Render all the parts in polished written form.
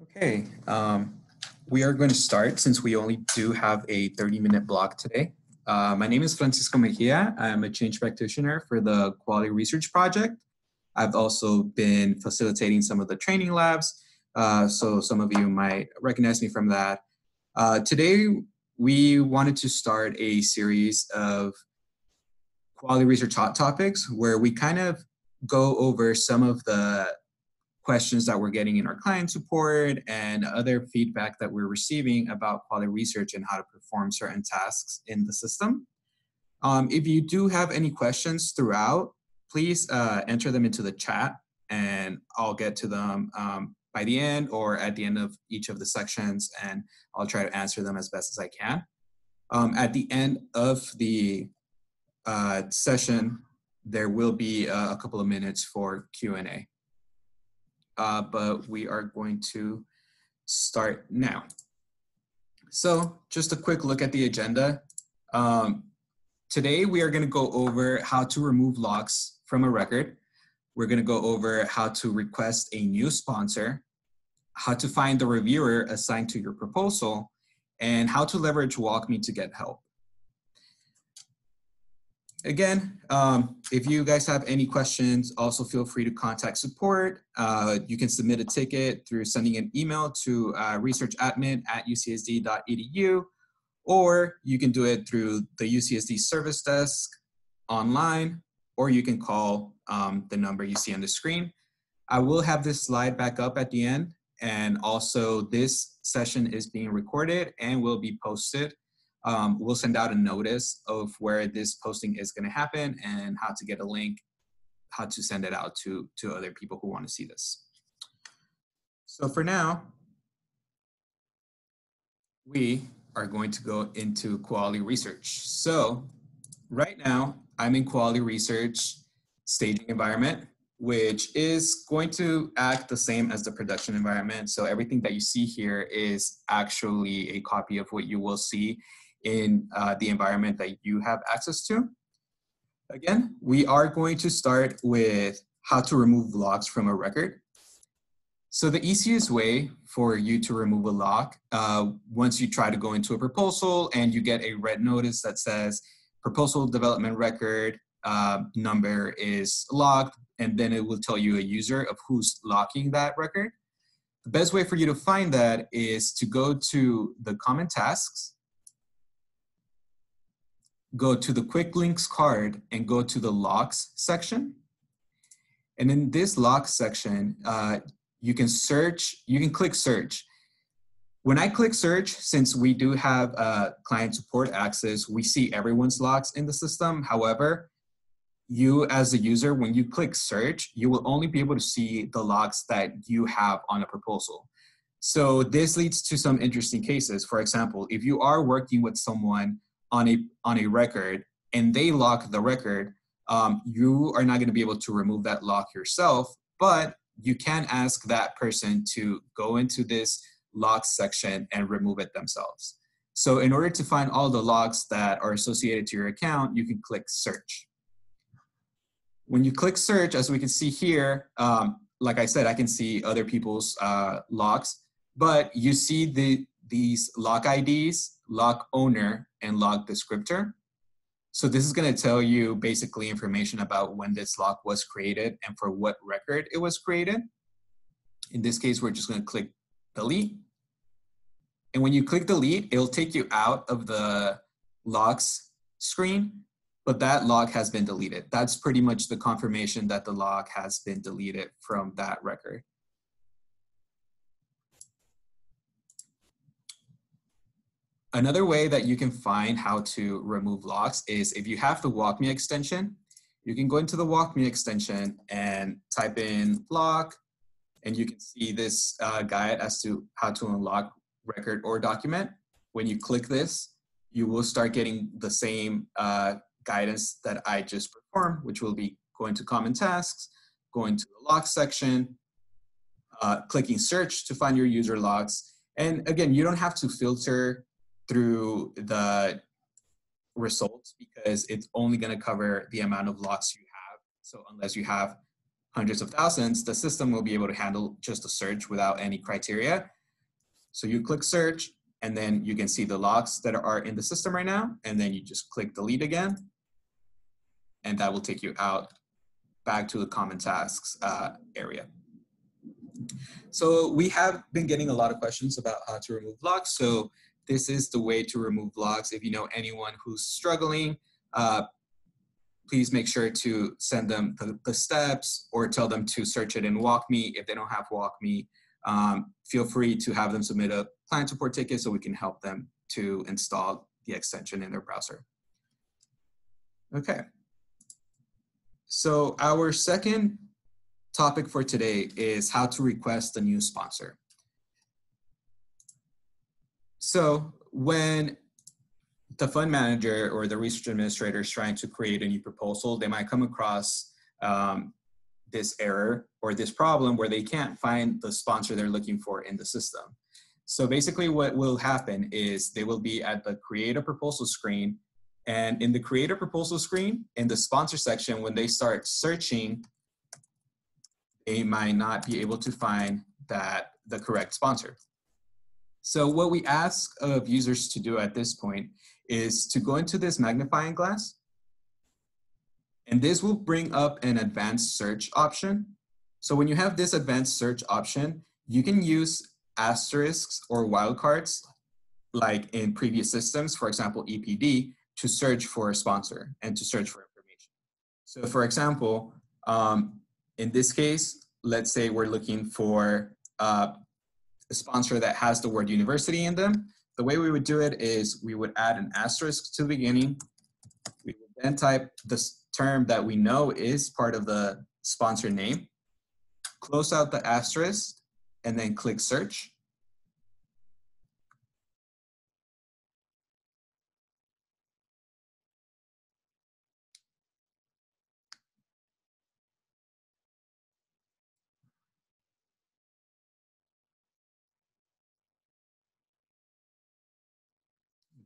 Okay, we are going to start since we only do have a 30-minute block today. My name is Francisco Mejia. I'm a change practitioner for the Quality Research Project. I've also been facilitating some of the training labs, so some of you might recognize me from that. Today, we wanted to start a series of quality research hot topics where we kind of go over some of the questions that we're getting in our client support and other feedback that we're receiving about quality research and how to perform certain tasks in the system. If you do have any questions throughout, please enter them into the chat and I'll get to them by the end or at the end of each of the sections, and I'll try to answer them as best as I can. At the end of the session, there will be a couple of minutes for Q&A. But we are going to start now. So just a quick look at the agenda. Today we are going to go over how to remove locks from a record. We're going to go over how to request a new sponsor, how to find the reviewer assigned to your proposal, and how to leverage WalkMe to get help. Again, if you guys have any questions, also feel free to contact support. You can submit a ticket through sending an email to researchadmin@ucsd.edu, or you can do it through the UCSD service desk online, or you can call the number you see on the screen. I will have this slide back up at the end, and also this session is being recorded and will be posted. We'll send out a notice of where this posting is going to happen and how to get a link, how to send it out to other people who want to see this. So for now, we are going to go into quality research. So right now, I'm in quality research staging environment, which is going to act the same as the production environment. So everything that you see here is actually a copy of what you will see in the environment that you have access to. Again, we are going to start with how to remove locks from a record. So the easiest way for you to remove a lock, once you try to go into a proposal and you get a red notice that says proposal development record number is locked, and then it will tell you a user of who's locking that record. The best way for you to find that is to go to the common tasks, go to the quick links card and go to the locks section. And in this locks section, you can click search. When I click search, since we do have client support access, we see everyone's locks in the system. However, you as a user, when you click search, you will only be able to see the locks that you have on a proposal. So this leads to some interesting cases. For example, if you are working with someone on a record and they lock the record, you are not going to be able to remove that lock yourself, but you can ask that person to go into this lock section and remove it themselves. So in order to find all the locks that are associated to your account, you can click search. When you click search, as we can see here, like I said, I can see other people's locks, but you see these lock IDs, lock owner, and lock descriptor. So this is going to tell you basically information about when this lock was created and for what record it was created. In this case, we're just going to click delete. And when you click delete, it'll take you out of the locks screen, but that lock has been deleted. That's pretty much the confirmation that the lock has been deleted from that record. Another way that you can find how to remove locks is if you have the WalkMe extension, you can go into the WalkMe extension and type in lock, and you can see this guide as to how to unlock record or document. When you click this, you will start getting the same guidance that I just performed, which will be going to common tasks, going to the lock section, clicking search to find your user logs. And again, you don't have to filter through the results because it's only going to cover the amount of locks you have. So unless you have hundreds of thousands, the system will be able to handle just a search without any criteria. So you click search, and then you can see the logs that are in the system right now, and then you just click delete again, and that will take you out back to the common tasks area. So we have been getting a lot of questions about how to remove logs. So this is the way to remove logs. If you know anyone who's struggling, please make sure to send them the steps or tell them to search it in WalkMe. If they don't have WalkMe, feel free to have them submit a client support ticket so we can help them to install the extension in their browser. Okay. So our second topic for today is how to request a new sponsor. So when the fund manager or the research administrator is trying to create a new proposal, they might come across this error or this problem where they can't find the sponsor they're looking for in the system. So basically what will happen is they will be at the create a proposal screen, and in the create a proposal screen, in the sponsor section, when they start searching, they might not be able to find the correct sponsor. So what we ask of users to do at this point is to go into this magnifying glass, and this will bring up an advanced search option. So when you have this advanced search option, you can use asterisks or wildcards like in previous systems, for example, EPD, to search for a sponsor and to search for information. So for example, in this case, let's say we're looking for a sponsor that has the word university in them. The way we would do it is we would add an asterisk to the beginning. We would then type this term that we know is part of the sponsor name, close out the asterisk, and then click search.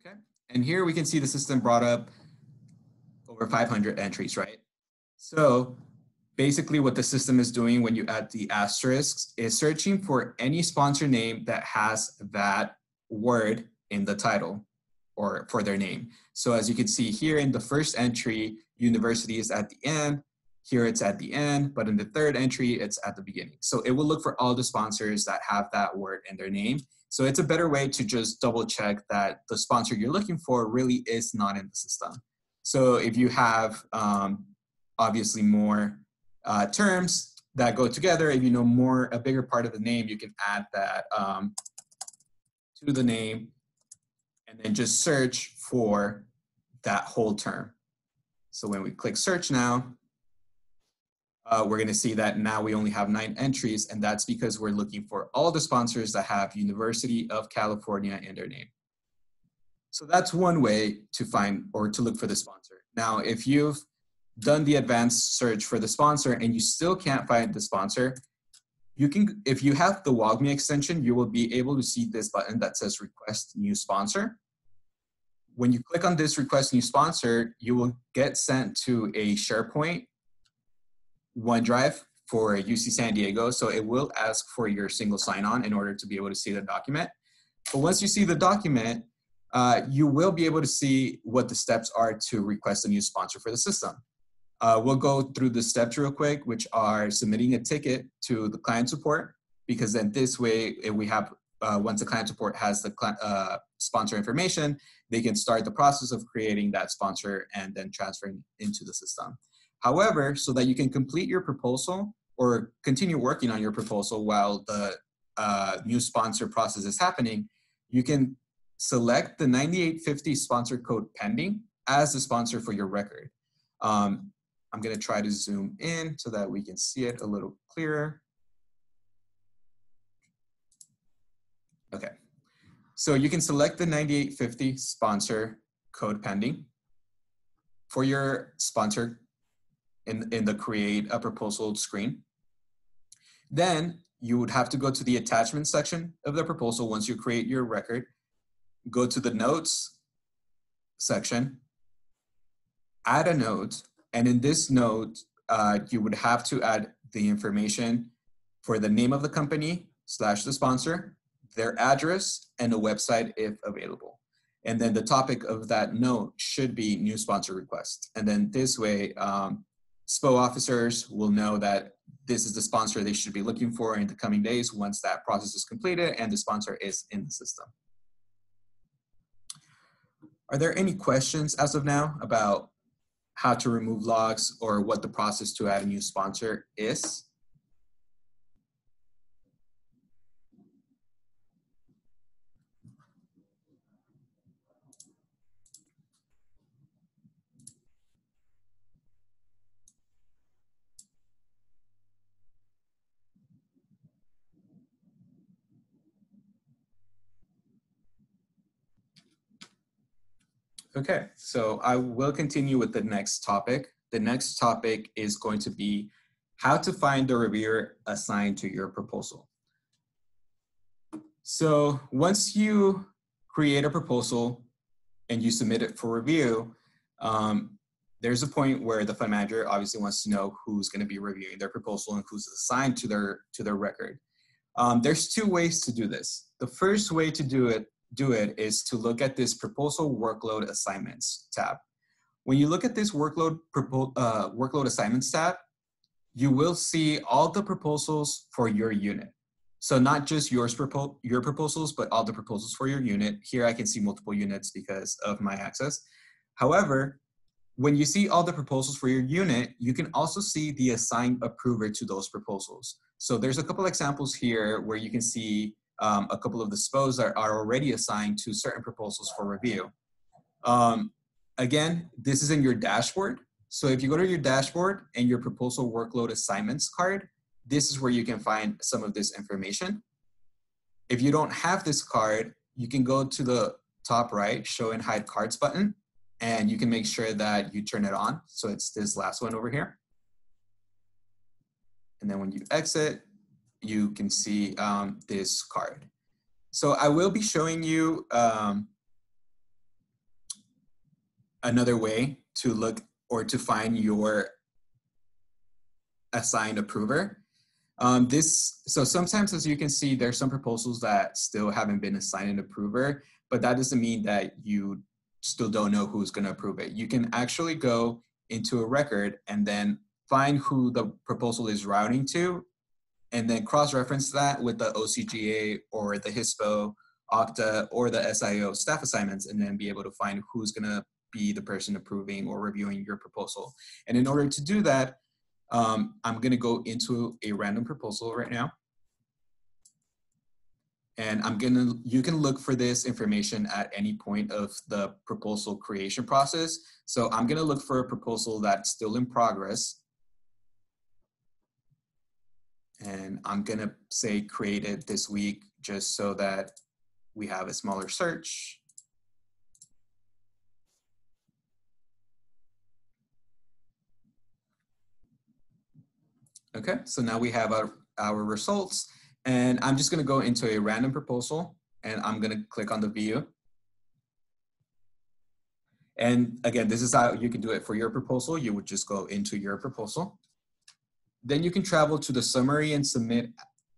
Okay, and here we can see the system brought up over 500 entries, right? So basically what the system is doing when you add the asterisks is searching for any sponsor name that has that word in the title or for their name. So as you can see here in the first entry, university is at the end. Here it's at the end, but in the third entry, it's at the beginning. So it will look for all the sponsors that have that word in their name. So it's a better way to just double check that the sponsor you're looking for really is not in the system. So if you have obviously more terms that go together, if you know a bigger part of the name, you can add that to the name and then just search for that whole term. So when we click search now, we're going to see that now we only have 9 entries, and that's because we're looking for all the sponsors that have University of California in their name. So that's one way to find or to look for the sponsor. Now, if you've done the advanced search for the sponsor and you still can't find the sponsor, you can, if you have the WalkMe extension, you will be able to see this button that says request new sponsor. When you click on this request new sponsor, you will get sent to a SharePoint OneDrive for UC San Diego. So it will ask for your single sign-on in order to be able to see the document. But once you see the document, you will be able to see what the steps are to request a new sponsor for the system. We'll go through the steps real quick, which are submitting a ticket to the client support, because then this way, if we have, once the client support has the sponsor information, they can start the process of creating that sponsor and then transferring into the system. However, so that you can complete your proposal or continue working on your proposal while the new sponsor process is happening, you can select the 9850 sponsor code pending as the sponsor for your record. I'm going to try to zoom in so that we can see it a little clearer. Okay, so you can select the 9850 sponsor code pending for your sponsor in the create a proposal screen. Then you would have to go to the attachment section of the proposal once you create your record, go to the notes section, add a note, and in this note, you would have to add the information for the name of the company / the sponsor, their address, and a website if available. And then the topic of that note should be new sponsor request. And then this way, SPO officers will know that this is the sponsor they should be looking for in the coming days once that process is completed and the sponsor is in the system. Are there any questions as of now about how to remove logs or what the process to add a new sponsor is? Okay, so I will continue with the next topic. The next topic is going to be how to find the reviewer assigned to your proposal. So once you create a proposal and you submit it for review, there's a point where the fund manager obviously wants to know who's going to be reviewing their proposal and who's assigned to their record. There's two ways to do this. The first way to do it is to look at this proposal workload assignments tab. When you look at this workload assignments tab, you will see all the proposals for your unit. So not just your proposals, but all the proposals for your unit. Here I can see multiple units because of my access. However, when you see all the proposals for your unit, you can also see the assigned approver to those proposals. So there's a couple examples here where you can see a couple of the SPOs that are already assigned to certain proposals for review. Again, this is in your dashboard. So if you go to your dashboard and your proposal workload assignments card, this is where you can find some of this information. If you don't have this card, you can go to the top right, show and hide cards button, and you can make sure that you turn it on. So it's this last one over here. And then when you exit, you can see this card. So I will be showing you another way to look or to find your assigned approver. So sometimes, as you can see, there's some proposals that still haven't been assigned an approver, but that doesn't mean that you still don't know who's going to approve it. You can actually go into a record and then find who the proposal is routing to, and then cross-reference that with the OCGA or the HISPO, OCTA, or the SIO staff assignments, and then be able to find who's going to be the person approving or reviewing your proposal. And in order to do that, I'm going to go into a random proposal right now. And you can look for this information at any point of the proposal creation process. So I'm going to look for a proposal that's still in progress. And I'm going to say created this week just so that we have a smaller search. Okay, so now we have our results, and I'm just gonna go into a random proposal, and I'm gonna click on the view. And again, this is how you can do it for your proposal. You would just go into your proposal. Then you can travel to the summary and submit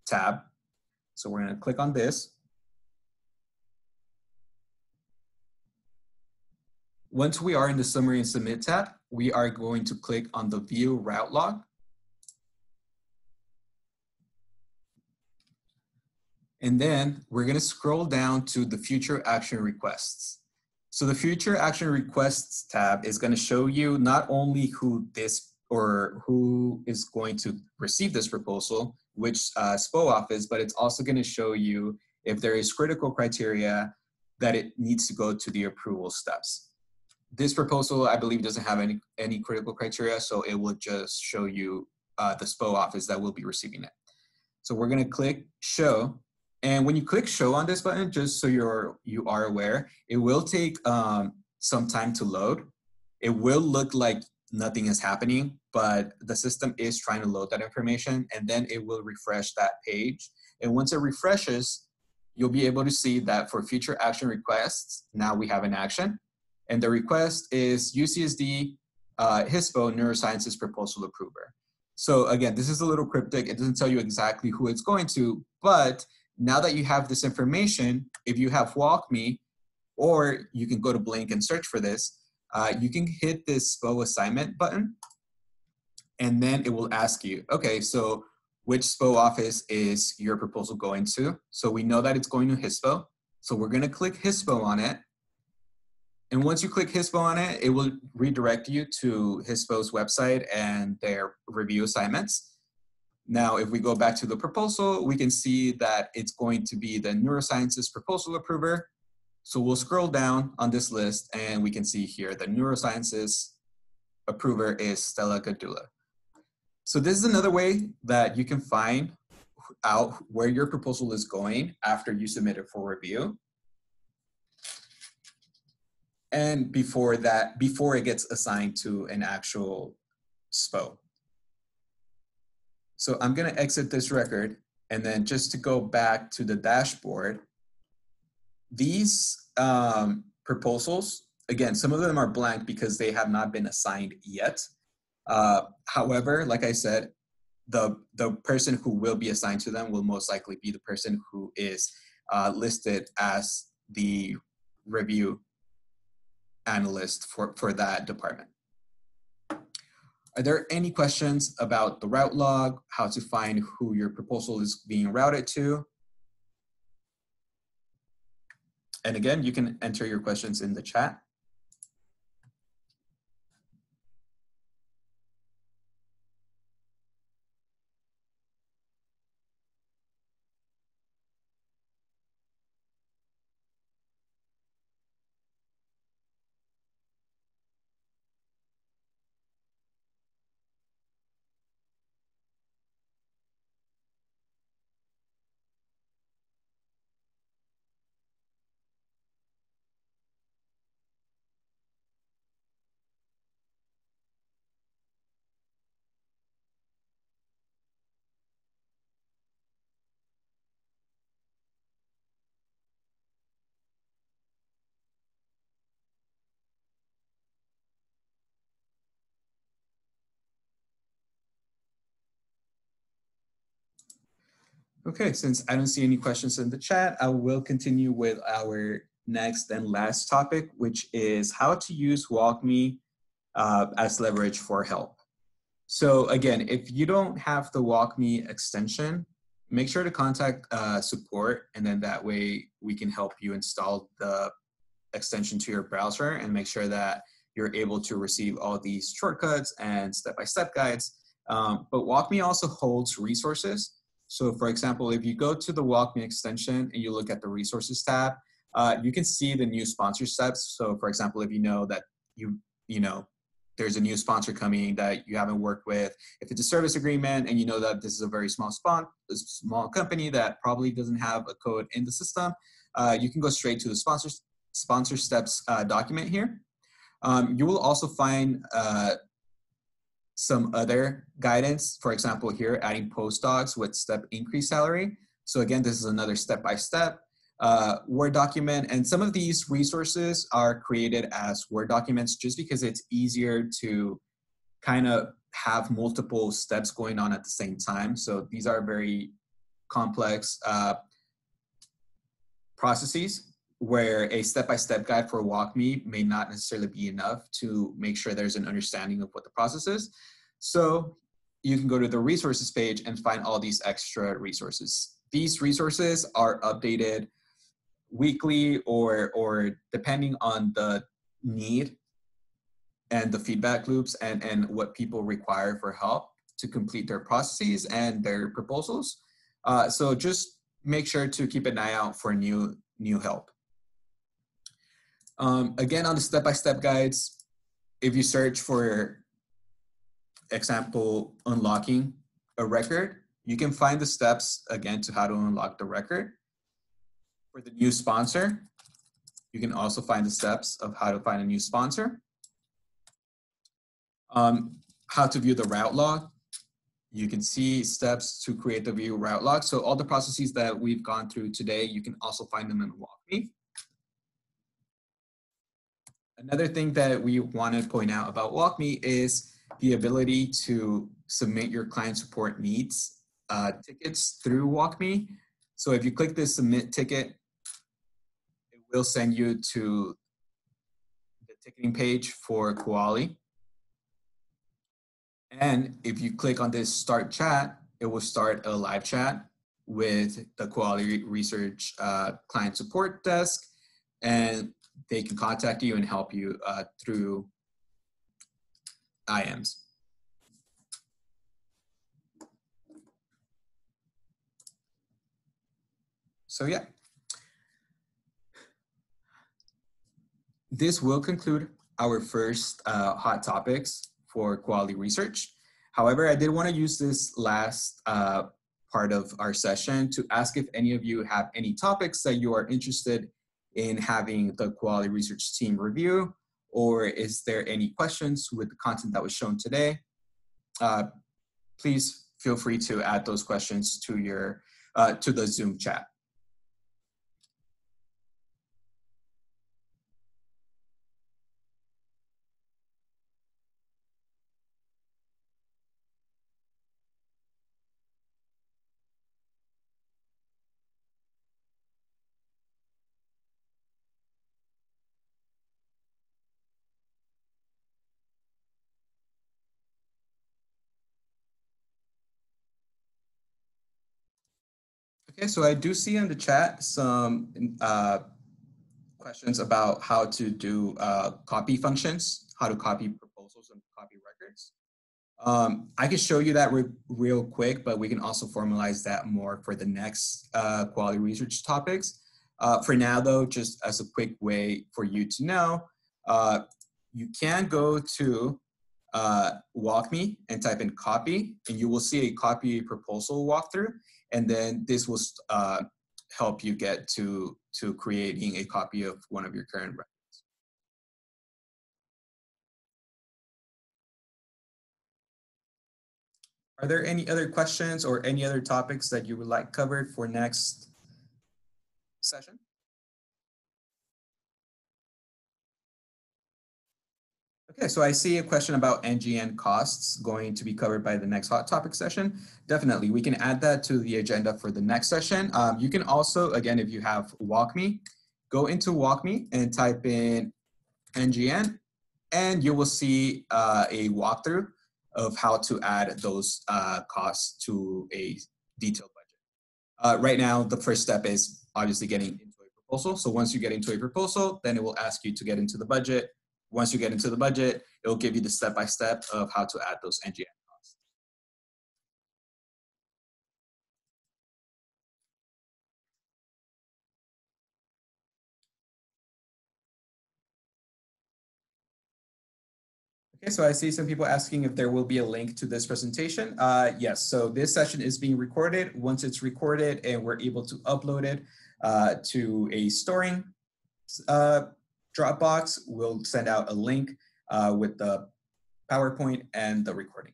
tab. So we're gonna click on this. Once we are in the summary and submit tab, we are going to click on the view route log. And then we're going to scroll down to the future action requests. So the future action requests tab is going to show you not only who is going to receive this proposal, which SPO office, but it's also going to show you if there is critical criteria that it needs to go to the approval steps. This proposal, I believe, doesn't have any critical criteria, so it will just show you the SPO office that will be receiving it. So we're going to click show. And when you click show on this button, just so you are aware, it will take some time to load. It will look like nothing is happening, but the system is trying to load that information, and then it will refresh that page. And once it refreshes, you'll be able to see that for future action requests, now we have an action. And the request is UCSD HISPO Neurosciences Proposal Approver. So again, this is a little cryptic. It doesn't tell you exactly who it's going to, but now that you have this information, if you have WalkMe, or you can go to Blink and search for this, you can hit this SPO assignment button, and then it will ask you, okay, so which SPO office is your proposal going to? So we know that it's going to HISPO. So we're gonna click HISPO on it. And once you click HISPO on it, it will redirect you to HISPO's website and their review assignments. Now, if we go back to the proposal, we can see that it's going to be the neurosciences proposal approver. So we'll scroll down on this list and we can see here the neurosciences approver is Stella Gadula. So this is another way that you can find out where your proposal is going after you submit it for review. And before it gets assigned to an actual SPO. So I'm gonna exit this record, and then just to go back to the dashboard, these proposals, again, some of them are blank because they have not been assigned yet. However, like I said, the person who will be assigned to them will most likely be the person who is listed as the review analyst for that department. Are there any questions about the route log, how to find who your proposal is being routed to? And again, you can enter your questions in the chat. Okay, since I don't see any questions in the chat, I will continue with our next and last topic, which is how to use WalkMe as leverage for help. So again, if you don't have the WalkMe extension, make sure to contact support, and then that way we can help you install the extension to your browser and make sure that you're able to receive all these shortcuts and step-by-step guides. But WalkMe also holds resources. So for example, if you go to the WalkMe extension and you look at the resources tab, you can see the new sponsor steps. So for example, if you know that there's a new sponsor coming that you haven't worked with, if it's a service agreement and you know that this is a very small company that probably doesn't have a code in the system, you can go straight to the sponsor steps document here. You will also find some other guidance, for example, here, adding postdocs with step increase salary. So again, this is another step-by-step Word document. And some of these resources are created as Word documents just because it's easier to kind of have multiple steps going on at the same time. So these are very complex processes where a step-by-step guide for WalkMe may not necessarily be enough to make sure there's an understanding of what the process is. So you can go to the resources page and find all these extra resources. These resources are updated weekly or depending on the need and the feedback loops and what people require for help to complete their processes and their proposals. So just make sure to keep an eye out for new help. Again, on the step-by-step guides, if you search for example, unlocking a record, you can find the steps again to how to unlock the record. For the new sponsor, you can also find the steps of how to find a new sponsor. How to view the route log. You can see steps to create the view route log. So all the processes that we've gone through today, you can also find them in WalkMe. Another thing that we want to point out about WalkMe is the ability to submit your client support needs tickets through WalkMe. So if you click this submit ticket, it will send you to the ticketing page for Kuali. And if you click on this start chat, it will start a live chat with the Kuali Research client support desk, and they can contact you and help you through IMs. So yeah, this will conclude our first hot topics for Kuali Research. However, I did want to use this last part of our session to ask if any of you have any topics that you are interested in having the Kuali Research team review, or is there any questions with the content that was shown today? Please feel free to add those questions to your to the Zoom chat. Okay, so I do see in the chat some questions about how to do copy functions, how to copy proposals and copy records. I can show you that real quick, but we can also formalize that more for the next Kuali Research topics. For now though, just as a quick way for you to know, you can go to WalkMe and type in copy, and you will see a copy proposal walkthrough, and then this will help you get to creating a copy of one of your current records. Are there any other questions or any other topics that you would like covered for next session? Okay, so I see a question about NGN costs going to be covered by the next hot topic session. Definitely, we can add that to the agenda for the next session. You can also, again, if you have WalkMe, go into WalkMe and type in NGN, and you will see a walkthrough of how to add those costs to a detailed budget. Right now, the first step is obviously getting into a proposal. So once you get into a proposal, then it will ask you to get into the budget. Once you get into the budget, it will give you the step-by-step of how to add those NGN costs. Okay, so I see some people asking if there will be a link to this presentation. Yes, so this session is being recorded. Once it's recorded and we're able to upload it to a storing Dropbox, we'll send out a link with the PowerPoint and the recording.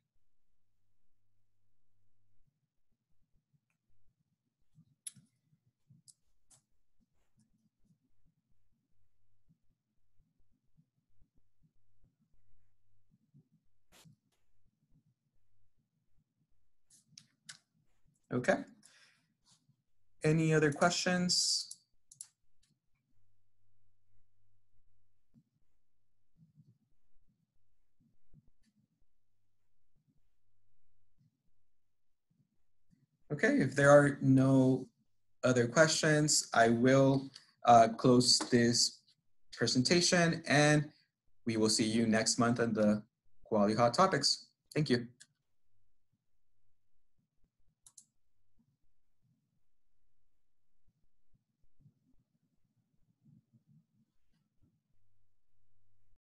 Okay. Any other questions? Okay, if there are no other questions, I will close this presentation, and we will see you next month on the Kuali Hot Topics. Thank you.